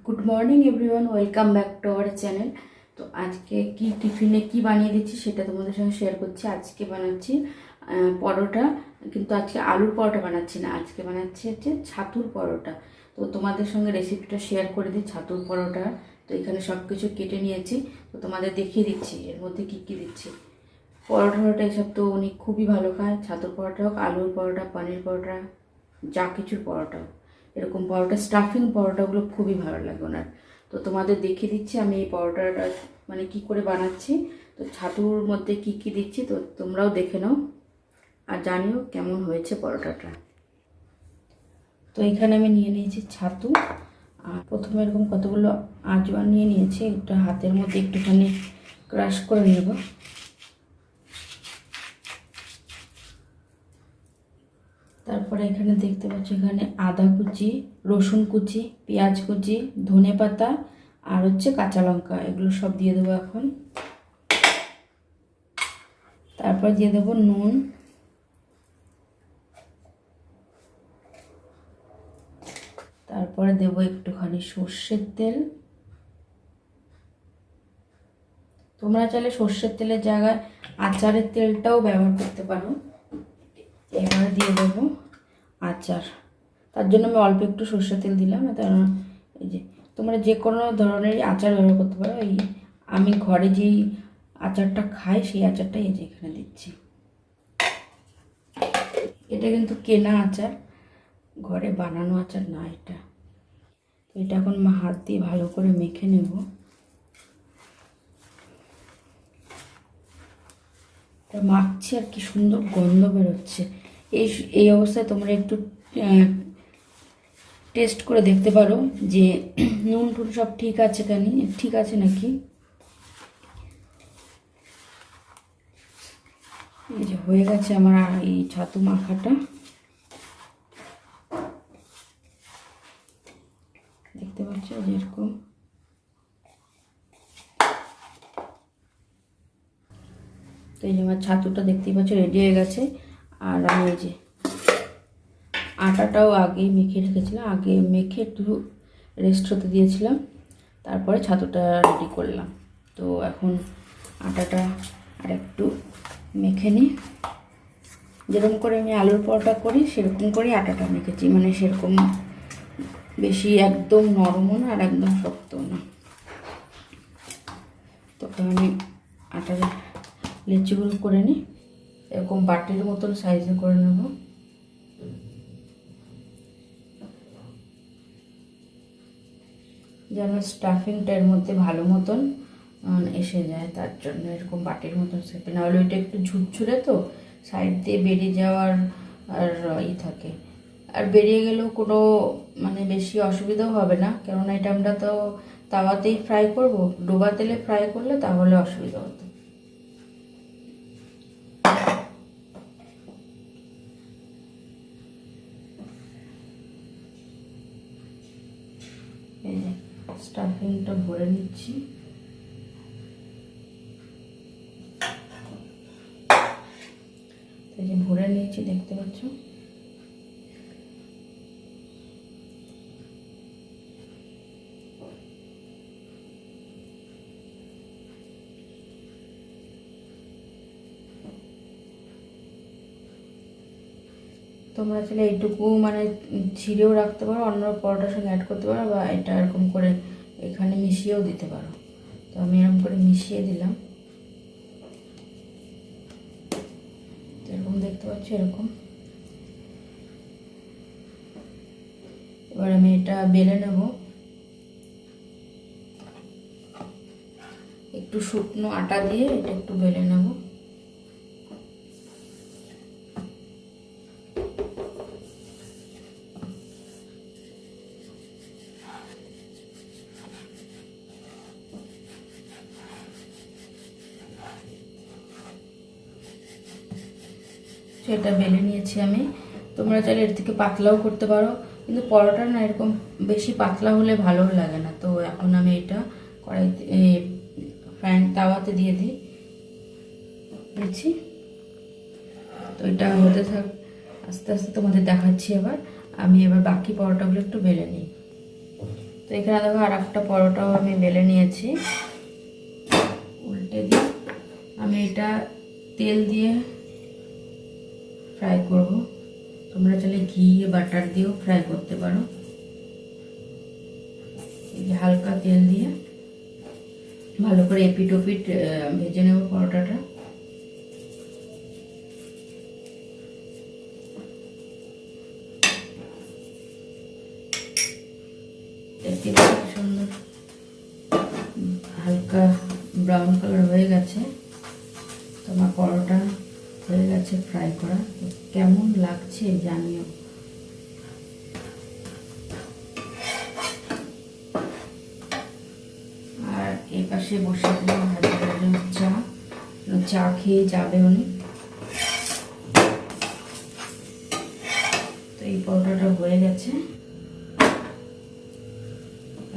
Good morning everyone, welcome back to our channel. তো আজকে কি টিফিনে কি বানিয়ে দিচ্ছি সেটা তোমাদের সঙ্গে শেয়ার করছি। আজকে বানাচ্ছি পরোটা, কিন্তু আজকে আলুর পরোটা বানাচ্ছি না, আজকে বানাচ্ছি হচ্ছে ছাতুর পরোটা। তো তোমাদের সঙ্গে রেসিপিটা শেয়ার করে দিই ছাতুর পরোটা। তো এখানে সব কিছু কেটে নিয়েছি, তো তোমাদের দেখিয়ে দিচ্ছি এর মধ্যে কি কি দিচ্ছি। পরোটা এসব তো উনি খুবই ভালো খায়, ছাতুর পরোটা হোক, আলুর পরোটা, পনির পরোটা, যা কিছুর পরোটা হোক। এরকম পরোটা, স্টাফিং পরোটাগুলো খুবই ভালো লাগে ওনার। তো তোমাদের দেখিয়ে দিচ্ছি আমি এই পরোটাটা মানে কি করে বানাচ্ছি। তো ছাতুর মধ্যে কি কি দিচ্ছি তো তোমরাও দেখে নাও আর জানিও কেমন হয়েছে পরোটাটা। তো এখানে আমি নিয়ে নিয়েছি ছাতু, আর প্রথমে এরকম কতগুলো আজওয়ান নিয়ে নিয়েছি, একটা হাতের মধ্যে একটুখানি ক্রাশ করে নেব। তারপরে এখানে দেখতে পাচ্ছি এখানে আদা কুচি, রসুন কুচি, পেঁয়াজ কুচি, ধনে পাতা আর হচ্ছে কাঁচা লঙ্কা, এগুলো সব দিয়ে দেবো এখন। তারপর দিয়ে দেবো নুন, তারপরে দেবো একটুখানি সর্ষের তেল। তোমরা চাইলে সর্ষের তেলের জায়গায় আচারের তেলটাও ব্যবহার করতে পারো। এবারে দিয়ে দেবো আচার, তার জন্য আমি অল্প একটু সর্ষের তেল দিলাম। এই যে তোমরা যে কোনো ধরনের আচার ব্যবহার করতে পারো। এই আমি ঘরে যেই আচারটা খাই সেই আচারটাই এই যে এখানে দিচ্ছি। এটা কিন্তু কেনা আচার, ঘরে বানানো আচার না এটা। এটা এখন হাত দিয়ে ভালো করে মেখে নেব। মাখছি আর কি সুন্দর গন্ধ বেরোচ্ছে। এই অবস্থায় তোমরা একটু টেস্ট করে দেখতে পারো যে নুন টুন সব ঠিক আছে ঠিক আছে নাকি। এই যে হয়ে গেছে আমার এই ছাতু মাখাটা, দেখতে পাচ্ছ যেরকম। তো এই যে আমার ছাতুটা দেখতেই পাচ্ছ রেডি হয়ে গেছে। আর আমি এই যে আটাটাও আগেই মেখে রেখেছিলাম, আগে মেখে একটু রেস্ট হতে দিয়েছিলাম, তারপরে ছাতুটা রেডি করলাম। তো এখন আটাটা আর একটু মেখে নিই। যেরকম করে আমি আলুর পরোটা করি সেরকম করে আটাটা মেখেছি, মানে সেরকম বেশি একদম নরমও না আর একদম শক্তও না। তো আমি আটার লেচিগুলো করে নিই, এরকম বাটির মতন সাইজে করে নেব। যেন স্টাফিংটা এর মধ্যে ভালো মতন এসে যায়, তার জন্য এরকম বাটির মতন শেপে, নাহলে ওইটা একটু ঝুরঝুরে তো সাইড দিয়ে বেরিয়ে যাওয়ার আর থাকে। আর বেরিয়ে গেলেও কোনো মানে বেশি অসুবিধাও হবে না, কেননা এটা আমরা তো তাওয়াতেই ফ্রাই করব, ডোবা তেলে ফ্রাই করলে তাহলে অসুবিধা হতো। এই যে স্টাফিংটা ভরে নিচ্ছি। এই যে ভরে নিয়েছি দেখতে পাচ্ছ। তোমরা চাইলে এইটুকু মানে ছিঁড়েও রাখতে পারো, অন্য পরোটার সঙ্গে অ্যাড করতে পারো, বা এটা এরকম করে এখানে মিশিয়েও দিতে পারো। তো আমি এরকম করে মিশিয়ে দিলাম, এরকম দেখতে পাচ্ছি এরকম। এবার আমি এটা বেলে নেব, একটু শুকনো আটা দিয়ে এটা একটু বেলে নেব। সেটা বেলে নিয়েছি আমি। তোমরা চাইলে এর থেকে পাতলাও করতে পারো, কিন্তু পরোটা না এরকম বেশি পাতলা হলে ভালো লাগে না। তো এখন আমি এটা কড়াইতে তাওয়াতে দিয়ে দিচ্ছি। তো এটা হতে থাক, আস্তে আস্তে তোমাদের দেখাচ্ছি। এবার আমি বাকি পরোটাগুলো একটু বেলে নিই। তো এখানে দেখো আর একটা পরোটাও আমি বেলে নিয়েছি, উল্টে দিয়ে আমি এটা তেল দিয়ে ফ্রাই করব। তোমরা চাইলে ঘি বাটার দিয়েও ফ্রাই করতে পারো। এই যে হালকা তেল দিয়ে ভালো করে এপিট ওপিট ভেজে নেব পরোটাটা। দেখতে পাচ্ছি সুন্দর হালকা ব্রাউন কালার হয়ে গেছে। তোমার পরোটা হয়ে গেছে ফ্রাই করা। তো কেমন লাগছে জানিও। আর এই পাশে বসে দিলাম চা, চা খেয়ে যাবে উনি। তো এই পরোটাটা হয়ে গেছে,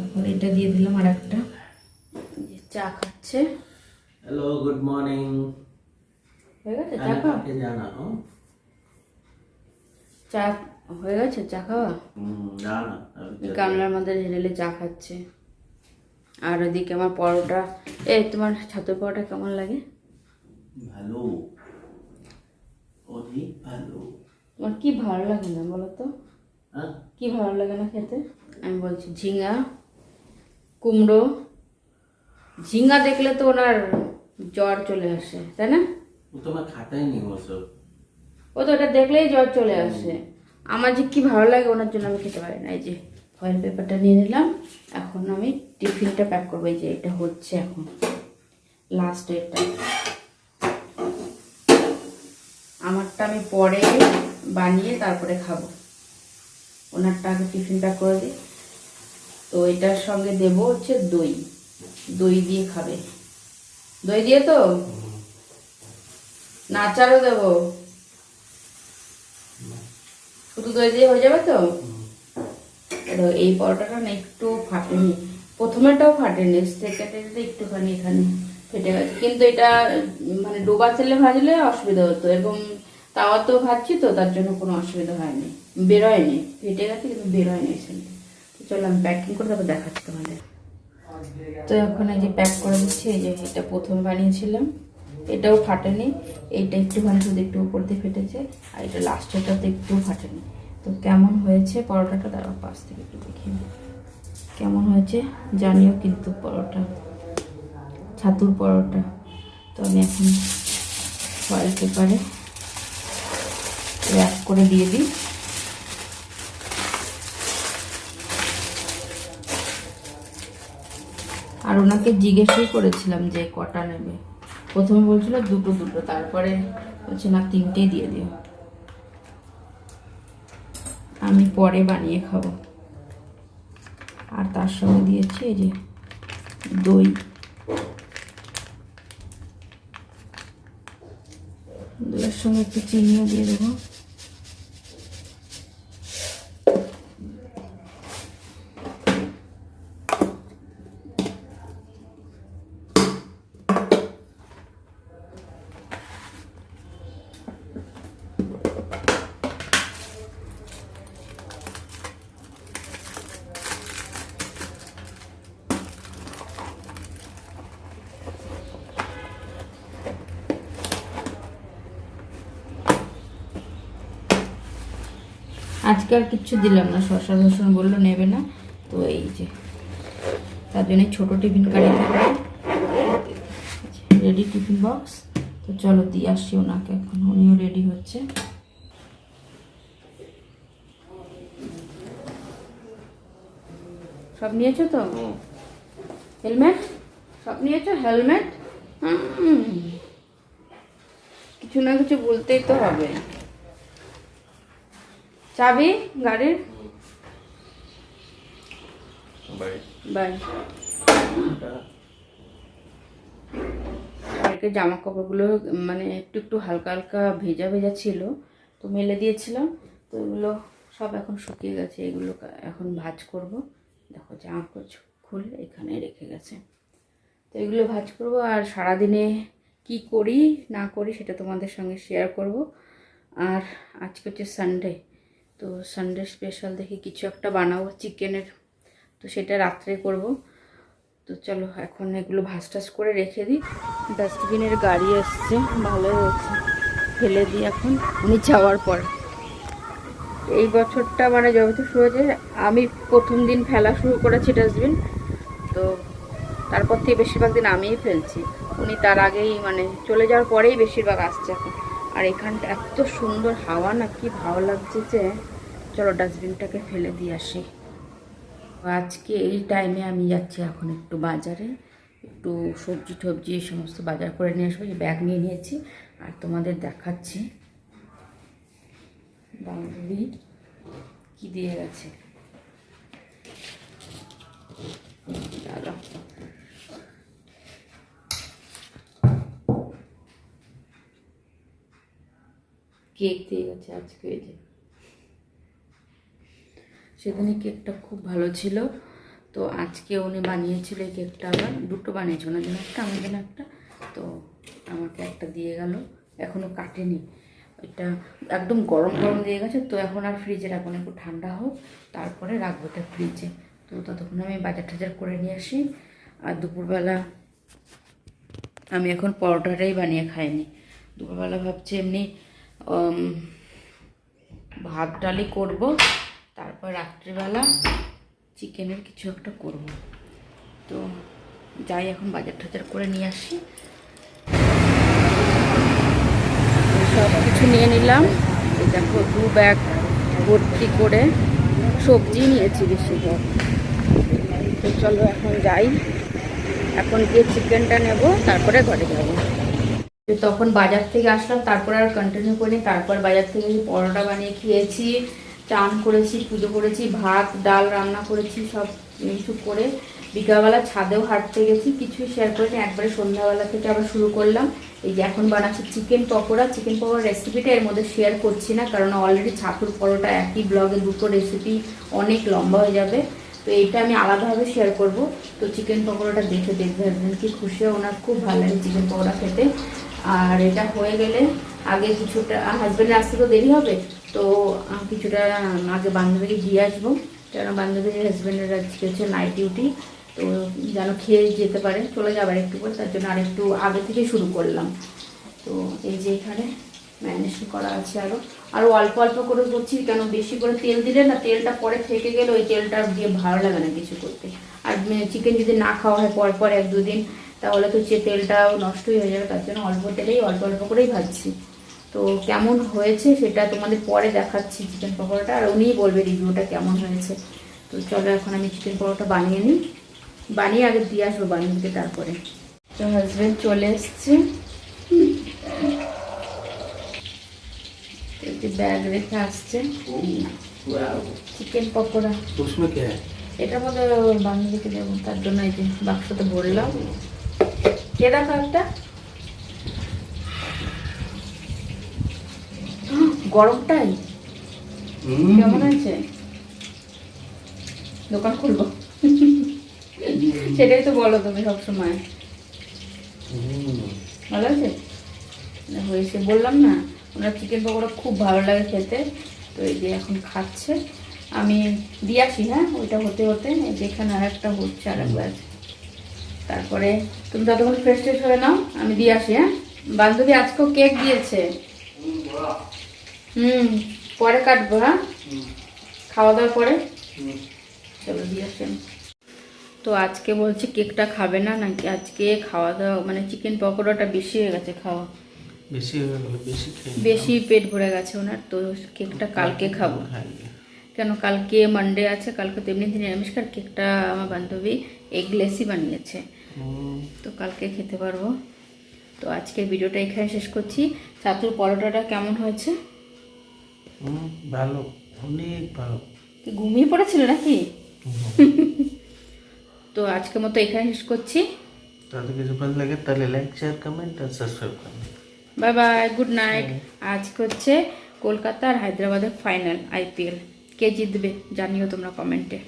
এখন এটা দিয়ে দিলাম আর একটা। চা খাচ্ছে। Hello, good morning. হয়ে গেছে চা খাওয়া? চা হয়ে গেছে চা খাওয়া? গামলার মধ্যে ঢেলে চা খাচ্ছে। আর ওদিকে আমার পরোটা। তোমার ছাতুর পরোটা কেমন লাগে? ভালো, অধিক ভালো। তোমার কি ভালো লাগে না বলো তো? কি ভালো লাগে না খেতে? আমি বলছি ঝিঙা, কুমড়ো। ঝিঙা দেখলে তো ওনার জ্বর চলে আসে, তাই না? ও তোমার খাতায় নেই ওসব। ও তো ওটা দেখলেই জ্বর চলে আসে। আমার যে কি ভালো লাগে ওনার জন্য আমি খেতে পারি না। এই যে ফয়েল পেপারটা নিয়ে নিলাম, এখন আমি টিফিনটা প্যাক করবো। এই যে এটা হচ্ছে এখন লাস্ট এটা। আমারটা আমি পরে বানিয়ে তারপরে খাবো, ওনারটা আগে টিফিন প্যাক করে দিই। তো এটার সঙ্গে দেবো হচ্ছে দই। দই দিয়ে খাবে? দই দিয়ে তো না আচারও দেবো? শুধু দই দিয়ে হয়ে যাবে তো? এই পরোটাটা না একটু ফাটেনি, প্রথমেটাও ফাটেনি, সেকেন্ডেরটা একটুখানি এখানে ফেটে গেছে। কিন্তু এটা মানে ডোবা তেলে ভাজলে অসুবিধা হতো, এবং তাওয়াতেও ভাজছি তো তার জন্য কোনো অসুবিধা হয়নি, বেরোয়নি। ফেটে গেছে কিন্তু বেরোয়নি সেটা। তো চলো আমি প্যাকিং করে তারপর দেখাচ্ছি তোমাদের। তো এখন এই যে প্যাক করে দিচ্ছি। এই যে এটা প্রথম বানিয়েছিলাম, এটাও ফাটেনি। এইটা একটুখানি শুধু একটু উপর দিয়ে ফেটেছে, আর এটা লাস্টেরটাতে একটু ফাটেনি। তো কেমন হয়েছে পরোটাটা তার পাশ থেকে একটু দেখিয়ে কেমন হয়েছে জানিও কিন্তু। পরোটা, ছাতুর পরোটা। তো আমি এখন ফয়েল পেপারে র্যাপ করে দিয়ে দিই। আর ওনাকে জিজ্ঞেসই করেছিলাম যে কটা নেবে। প্রথমে বলছিল দুটো দুটো, তারপরে বলছে না তিনটেই দিয়ে দিও, আমি পরে বানিয়ে খাবো। আর তার সঙ্গে দিয়েছি এই যে দই। দইয়ের সঙ্গে একটু চিনিও দিয়ে দেবো। আজকে আর কিচ্ছু দিলাম না, শসা রসুন বললো নেবে না। তো এই যে তার জন্য ছোটো টিফিন কারি থাকবে, রেডি টিফিন বক্স। তো চলো দিয়ে আসছি ওনাকে, এখন উনিও রেডি হচ্ছে। সব নিয়েছো তো? হেলমেট সব নিয়েছো? হেলমেট কিছু না কিছু বলতেই তো হবে। চাবি গাড়ির? বাই। কালকে জামা কাপড়গুলো মানে একটু একটু হালকা হালকা ভেজা ভেজা ছিল, তো মেলে দিয়েছিলাম। তো এগুলো সব এখন শুকিয়ে গেছে, এগুলো এখন ভাঁজ করব। দেখো জামা কাপড় খুলে এখানে রেখে গেছে, তো এগুলো ভাঁজ করব। আর সারাদিনে কি করি না করি সেটা তোমাদের সঙ্গে শেয়ার করব। আর আজকে হচ্ছে সানডে, তো সানডে স্পেশাল দেখি কিছু একটা বানাবো চিকেনের। তো সেটা রাত্রে করব। তো চলো এখন এগুলো ভাজ টাজ করে রেখে দিই। ডাস্টবিনের গাড়ি আসছে, ভালো হয়েছে, ফেলে দিই এখন উনি যাওয়ার পর। এই বছরটা মানে যত শুরু হয়েছে আমি প্রথম দিন ফেলা শুরু করেছি ডাস্টবিন, তো তারপর থেকে বেশিরভাগ দিন আমিই ফেলছি, উনি তার আগেই মানে চলে যাওয়ার পরেই বেশিরভাগ আসছে এখন। আর এখানটা এত সুন্দর হাওয়া না, কি ভালো লাগছে যে চলো ডাস্টবিনটাকে ফেলে দিয়ে আসি। আজকে এই টাইমে আমি যাচ্ছি এখন একটু বাজারে, একটু সবজি টবজি এই সমস্ত বাজার করে নিয়ে আসবো। ব্যাগ নিয়ে নিয়েছি আর তোমাদের দেখাচ্ছি বান্ধবী কি দিয়ে গেছে। দাঁড়া, কেক দিয়ে গেছে আজকে। এই যে সেদিনে কেকটা খুব ভালো ছিল, তো আজকে উনি বানিয়েছিল এই কেকটা, আবার দুটো বানিয়েছে, ওনার জন্য একটা আমার জন্য একটা। তো আমাকে একটা দিয়ে গেল, এখনও কাটেনি। এটা একদম গরম গরম দিয়ে গেছে, তো এখন আর ফ্রিজে রাখবো না, একটু ঠান্ডা হোক তারপরে রাখবো এটা ফ্রিজে। তো ততক্ষণ আমি বাজার টাজার করে নিয়ে আসি। আর দুপুরবেলা আমি এখন পরোটাটাই বানিয়ে খাইনি, দুপুরবেলা ভাবছি এমনি ভাত ডালি করব, তারপর রাত্রিবেলা চিকেনের কিছু একটা করব। তো যাই এখন বাজার টাজার করে নিয়ে আসি। সব কিছু নিয়ে নিলাম, এই দেখো 2 ব্যাগ ভর্তি করে সবজি নিয়েছি বেশিরভাগ। তো চলো এখন যাই, এখন গিয়ে চিকেনটা নেব, তারপরে ঘরে যাব। তখন বাজার থেকে আসলাম, তারপর আর কন্টিনিউ করিনি। তারপর বাজার থেকে পরোটা বানিয়ে খেয়েছি, চান করেছি, পুজো করেছি, ভাত ডাল রান্না করেছি, সব কিছু করে বিকালবেলা ছাদেও হাঁটতে গেছি, কিছুই শেয়ার করিনি। একবারে সন্ধ্যাবেলা থেকে আবার শুরু করলাম। এই যে এখন বানাচ্ছি চিকেন পকোড়া। চিকেন পকোড়ার রেসিপিটা এর মধ্যে শেয়ার করছি না, কারণ অলরেডি ছাতুর পরোটা একই ব্লগে দুটো রেসিপি অনেক লম্বা হয়ে যাবে, তো এইটা আমি আলাদাভাবে শেয়ার করব। তো চিকেন পকোড়াটা দেখে দেখবে একদিন কি খুশি হয়, ওনার খুব ভালো লাগে চিকেন পকোড়া খেতে। আর এটা হয়ে গেলে আগে কিছুটা হাজব্যান্ডের আসতে তো দেরি হবে, তো কিছুটা আগে বান্ধবীকে দিয়ে আসবো, কেন বান্ধবীর হাজব্যান্ডের আজকে হচ্ছে নাইট ডিউটি, তো যেন খেয়ে যেতে পারে, চলে যাবার একটু করে, তার জন্য আরেকটু আগে থেকে শুরু করলাম। তো এই যে এখানে ম্যারিনেশন করা আছে, আরও অল্প অল্প করে করছি, কেন বেশি করে তেল দিলে না তেলটা পরে থেকে গেলে ওই তেলটা দিয়ে ভালো লাগে না কিছু করতে। আর চিকেন যদি না খাওয়া হয় পর 1-2 দিন, তাহলে তো তেলটাও নষ্টই হয়ে যাবে, তার জন্য অল্প তেলেই অল্প অল্প করেই ভাজছি। তো কেমন হয়েছে সেটা তোমাদের পরে দেখাচ্ছি চিকেন পকোড়াটা, আর উনিই বলবে রিভিউটা কেমন হয়েছে। তো চলো এখন আমি চিকেন পকোড়াটা বানিয়ে নিই, বানিয়ে আগে দিয়ে আসবো বান্ধবীকে। তারপরে তো হাজব্যান্ড চলে এসছে, ব্যাগ রেখে আসছে। চিকেন পকোড়া এটার মধ্যে বান্ধবীকে দেবো, তার জন্য এই যে বাক্সতে ভরলাম। কে দেখো একটা গরমটাই কেমন আছে, দোকান খুলবো সেটাই তো বলো তুমি সবসময়। ভালো আছে হয়েছে, বললাম না ওনার চিকেন পকোড়া খুব ভালো লাগে খেতে। তো এই যে এখন খাচ্ছে, আমি দিয়ে আসি। হ্যাঁ, ওইটা হতে হতে যেখানে আর একটা হচ্ছে আর একবার, তারপরে তুমি ততক্ষণ ফ্রেশ ট্রেশ হয়ে নাও, আমি দিয়ে আসি। হ্যাঁ, বান্ধবী আজকেও কেক দিয়েছে। পরে কাটবো। হ্যাঁ, খাওয়া দাওয়ার পরে চলো দিয়ে আসেন। তো আজকে বলছে কেকটা খাবে না নাকি, আজকে খাওয়া দাওয়া মানে চিকেন পকোড়াটা বেশি হয়ে গেছে খাওয়া, বেশি পেট ভরে গেছে ওনার, তো কেকটা কালকে খাবো। কেন কালকে মানডে আছে, কালকে তো এমনি নিরামিষ, আর কেকটা আমার বান্ধবী এগলেসই বানিয়েছে, তো কালকে খেতে পারবো। তো আজকের ভিডিওটা এখানে শেষ করছি। ছাতুর পরোটাটা কেমন হয়েছে? ভালো, অনেক ভালো। কি ঘুমিয়ে পড়েছিল নাকি? তো আজকের মতো এখানে শেষ করছি। তাহলে কিছু ভালো লাগে তাহলে লাইক শেয়ার কমেন্ট আর সাবস্ক্রাইব করুন। Bye bye, good night. আজকে হচ্ছে কলকাতা আর হায়দ্রাবাদের ফাইনাল IPL, কে জিতবে জানিও তোমরা কমেন্টে।